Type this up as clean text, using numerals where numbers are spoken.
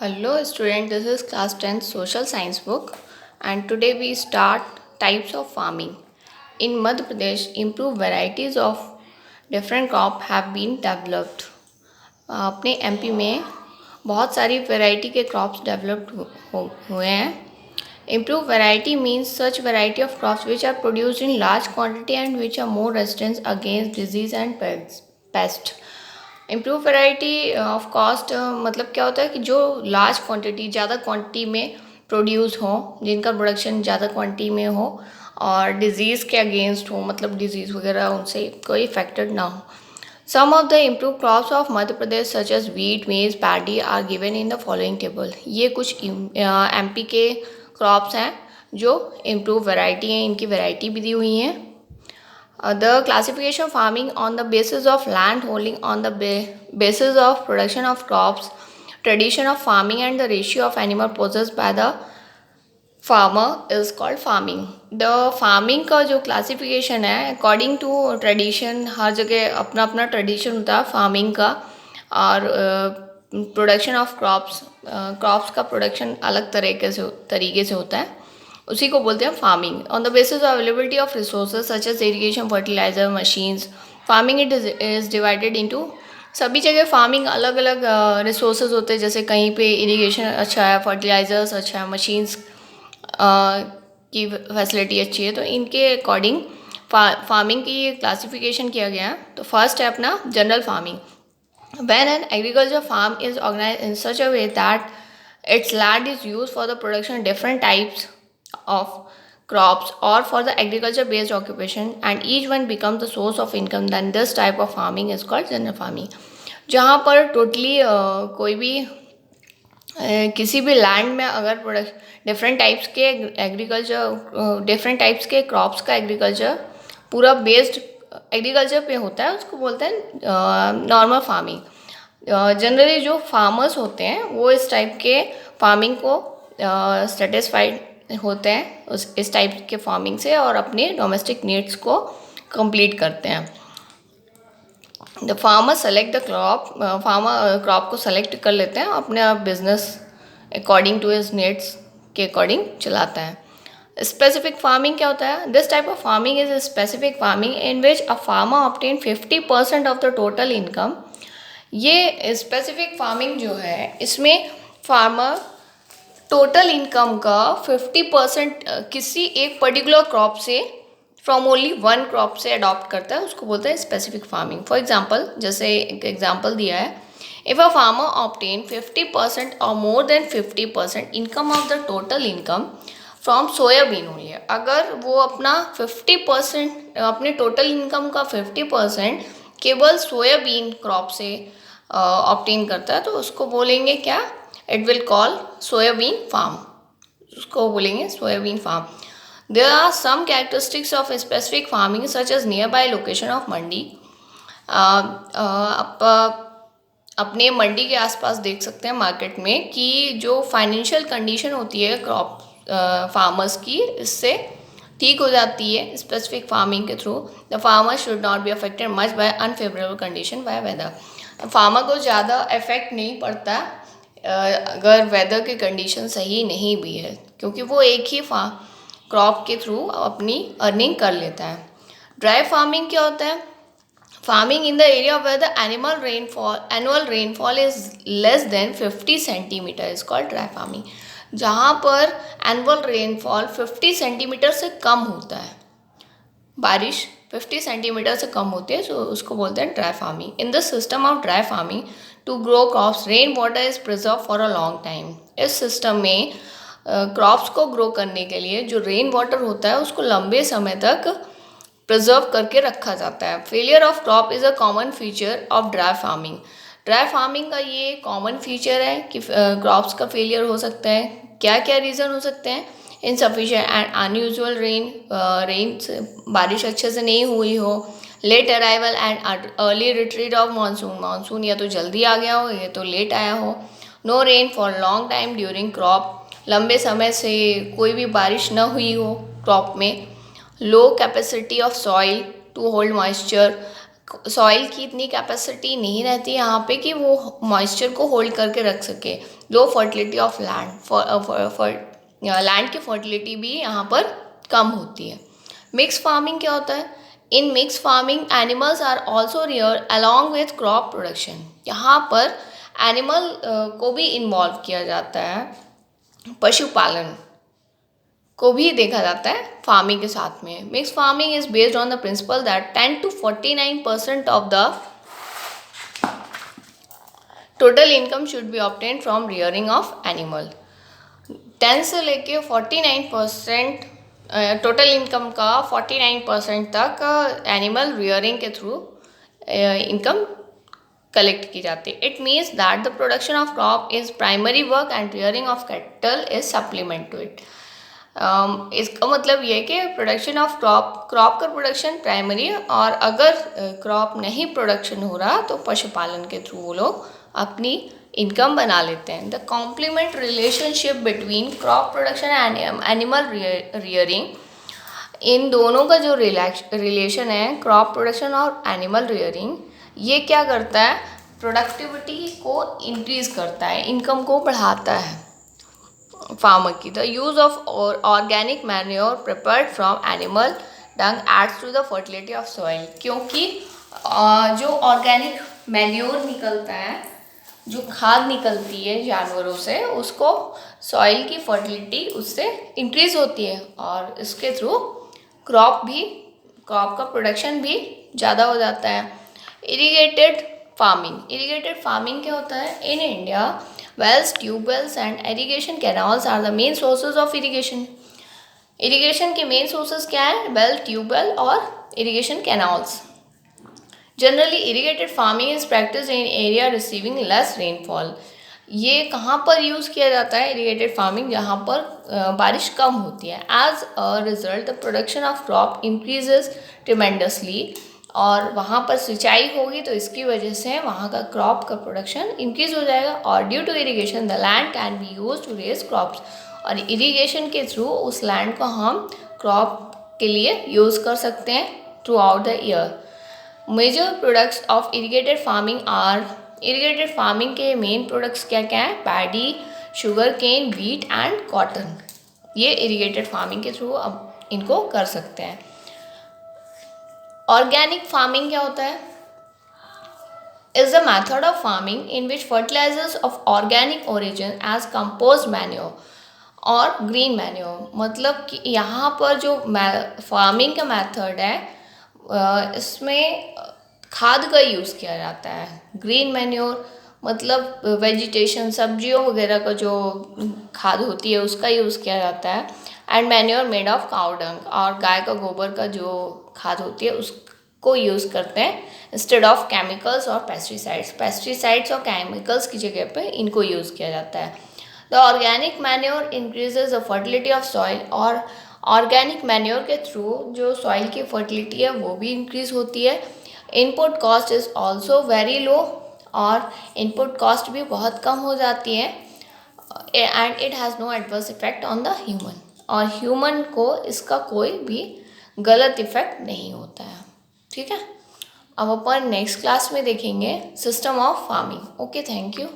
Hello student, this is class 10 social science book and today we start types of farming. In Madhya Pradesh, improved varieties of different crop have been developed. अपने MP में बहुत सारी variety के crops developed हुए हैं. Improved variety means such variety of crops which are produced in large quantity and which are more resistant against disease and pest. Improve variety of cost मतलब क्या होता है कि जो लार्ज क्वांटिटी ज़्यादा क्वांटिटी में प्रोड्यूस हो, जिनका प्रोडक्शन ज़्यादा क्वांटिटी में हो और डिजीज़ के अगेंस्ट हो, मतलब डिजीज़ वगैरह उनसे कोई इफेक्टेड ना हो. Some of the improve crops of Madhya Pradesh such as wheat, maize, paddy are given in the following table. ये कुछ एमपी के क्रॉप्स हैं जो इम्प्रूव वैरायटी हैं, इनकी वैरायटी भी दी हुई हैं. The classification of farming on the basis of land holding, on the basis of production of crops, tradition of farming and the ratio of animal possessed by the farmer is called farming. The farming का जो classification है according to tradition, हर जगह अपना अपना tradition होता है farming का. और प्रोडक्शन ऑफ क्रॉप्स का प्रोडक्शन अलग तरीके से होता है, उसी को बोलते हैं farming. On the basis of availability of resources such as irrigation, fertiliser, machines, farming it is divided into. सभी जगह फार्मिंग अलग अलग रिसोर्सेज होते हैं, जैसे कहीं पे इरिगेशन अच्छा है, फर्टिलाइजर्स अच्छा है, मशीन्स की फैसिलिटी अच्छी है, तो इनके अकॉर्डिंग फार्मिंग की क्लासिफिकेशन किया गया है. तो फर्स्ट है अपना general farming. When an agriculture farm is organized in such a way that its land is used for the production of different types of crops or for the agriculture based occupation and each one becomes the source of income, then this type of farming is called general farming. जहाँ पर totally कोई भी किसी भी land में अगर different types के agriculture, different types के क्रॉप्स का एग्रीकल्चर पूरा बेस्ड एग्रीकल्चर पे होता है, उसको बोलते हैं नॉर्मल फार्मिंग. जनरली जो फार्मर्स होते हैं वो इस टाइप के फार्मिंग को सेटिस्फाइड होते हैं इस टाइप के फार्मिंग से और अपने डोमेस्टिक नीड्स को कंप्लीट करते हैं. The farmer select the crop, farmer crop को सेलेक्ट कर लेते हैं, अपने business according to his needs के अकॉर्डिंग चलाता है. स्पेसिफिक फार्मिंग क्या होता है? This type of farming is specific farming in which a farmer obtain 50% of the total income. ये स्पेसिफिक फार्मिंग जो है, इसमें फार्मर टोटल इनकम का 50% किसी एक पर्टिकुलर क्रॉप से, फ्रॉम ओनली वन क्रॉप से अडॉप्ट करता है, उसको बोलते हैं स्पेसिफिक फार्मिंग. फॉर एग्जाम्पल, जैसे एक एग्जाम्पल दिया है, इफ़ अ फार्मर ऑब्टेन 50% और more than 50% income of the total income from soybean only. अगर वो अपना 50% अपने टोटल इनकम का 50% केवल सोयाबीन क्रॉप से ऑब्टेन करता है, तो उसको बोलेंगे क्या? It will call soybean farm, उसको बोलेंगे soybean farm. There are some characteristics of specific farming such as nearby location of mandi. आप अपने मंडी के आसपास देख सकते हैं मार्केट में कि जो फाइनेंशियल कंडीशन होती है क्रॉप फार्मर्स की, इससे ठीक हो जाती है स्पेसिफिक फार्मिंग के through. The farmer should not be affected much by unfavourable condition by weather. Farmer को ज़्यादा इफेक्ट नहीं पड़ता अगर वेदर की कंडीशन सही नहीं भी है, क्योंकि वो एक ही क्रॉप के थ्रू अपनी अर्निंग कर लेता है. ड्राई फार्मिंग क्या होता है? Farming in the area where the annual rainfall is less than 50 centimetre is called dry farming. जहाँ पर एनुअल रेनफॉल 50 सेंटीमीटर से कम होता है, बारिश 50 सेंटीमीटर से कम होती है, तो उसको बोलते हैं dry farming. In the system of dry farming to grow crops rain water is preserve for a long time. इस सिस्टम में क्रॉप्स को ग्रो करने के लिए जो रेन वाटर होता है उसको लंबे समय तक प्रिजर्व करके रखा जाता है. Failure of crop is a common feature of dry farming. Dry farming का ये कॉमन फीचर है कि क्रॉप्स का फेलियर हो सकता है. क्या क्या रीज़न हो सकते हैं? इनसफिशिएंट एंड अनयूजुअल रेन, बारिश अच्छे से नहीं हुई हो, late arrival and early retreat of monsoon या तो जल्दी आ गया हो या तो लेट आया हो. No rain for long time during crop, लंबे समय से कोई भी बारिश न हुई हो क्रॉप में. Low capacity of soil to hold moisture, soil की इतनी कैपेसिटी नहीं रहती यहाँ पे कि वो मॉइस्चर को होल्ड करके रख सके. लो फर्टिलिटी ऑफ लैंड, लैंड की फर्टिलिटी भी यहाँ पर कम होती है। मिक्स फार्मिंग क्या होता है? In mix farming animals are also rear along with crop production. यहाँ पर एनिमल को भी इन्वॉल्व किया जाता है, पशुपालन को भी देखा जाता है फार्मिंग के साथ में। Mix farming is based on the principle that 10 to 49% of the total income should be obtained from rearing of animal. 10 से लेके 49% टोटल इनकम का 49% तक एनिमल रियरिंग के थ्रू इनकम कलेक्ट की जाती है। It means that the production of crop is primary work and rearing of cattle is supplement to it. इसका मतलब ये है कि प्रोडक्शन ऑफ क्रॉप का प्रोडक्शन प्राइमरी है, और अगर क्रॉप नहीं प्रोडक्शन हो रहा तो पशुपालन के थ्रू वो लोग अपनी इनकम बना लेते हैं। The complement relationship between crop production and animal rearing, इन दोनों का जो रिलेशन है क्रॉप प्रोडक्शन और एनिमल रियरिंग, ये क्या करता है? प्रोडक्टिविटी को इंक्रीज करता है, इनकम को बढ़ाता है फार्मर की। The use of organic manure prepared from animal dung adds to the fertility of soil, क्योंकि जो ऑर्गेनिक मैन्योर निकलता है, जो खाद निकलती है जानवरों से, उसको सॉइल की फर्टिलिटी उससे इंक्रीज होती है और इसके थ्रू क्रॉप का प्रोडक्शन भी ज़्यादा हो जाता है। इरीगेटेड फार्मिंग क्या होता है? In India wells, tube-wells and irrigation canals are the main sources of irrigation. Irrigation के मेन सोर्सेज क्या है? वेल, ट्यूबवेल और irrigation canals. Generally irrigated farming is practice in area receiving less rainfall. ये कहाँ पर यूज़ किया जाता है इरिगेटेड फार्मिंग? जहाँ पर बारिश कम होती है। As a result the production of crop increases tremendously, और वहाँ पर सिंचाई होगी तो इसकी वजह से वहाँ का क्रॉप का प्रोडक्शन इंक्रीज हो जाएगा। और due to irrigation the land can be use to raise crops, और इरिगेशन के थ्रू उस लैंड को हम क्रॉप के लिए यूज़ कर सकते हैं throughout the year. Major products of irrigated farming are, irrigated farming के मेन प्रोडक्ट्स क्या क्या हैं? Paddy, sugar cane, wheat and cotton. ये इरिगेटेड फार्मिंग के थ्रू अब इनको कर सकते हैं। ऑर्गेनिक फार्मिंग क्या होता है? Is the method of farming in which fertilizers of organic origin as compost manure और ग्रीन मैन्योर। मतलब कि यहाँ पर जो फार्मिंग का मेथड है इसमें खाद का यूज़ किया जाता है। ग्रीन मैन्योर मतलब वेजिटेशन, सब्जियों वगैरह का जो खाद होती है उसका यूज़ किया जाता है। And manure made of cow dung, और गाय का गोबर का जो खाद होती है उसको यूज़ करते हैं इंस्टेड ऑफ केमिकल्स और पेस्टिसाइड्स और केमिकल्स की जगह पे इनको यूज़ किया जाता है। The organic manure increases the fertility of soil, और ऑर्गेनिक मैन्योर के थ्रू जो सॉइल की फर्टिलिटी है वो भी इंक्रीज होती है। Input cost is also very low, और इनपुट कॉस्ट भी बहुत कम हो जाती है। And it has no adverse effect on the human, और ह्यूमन को इसका कोई भी गलत इफेक्ट नहीं होता है। ठीक है, अब अपन नेक्स्ट क्लास में देखेंगे system of farming. Okay, thank you.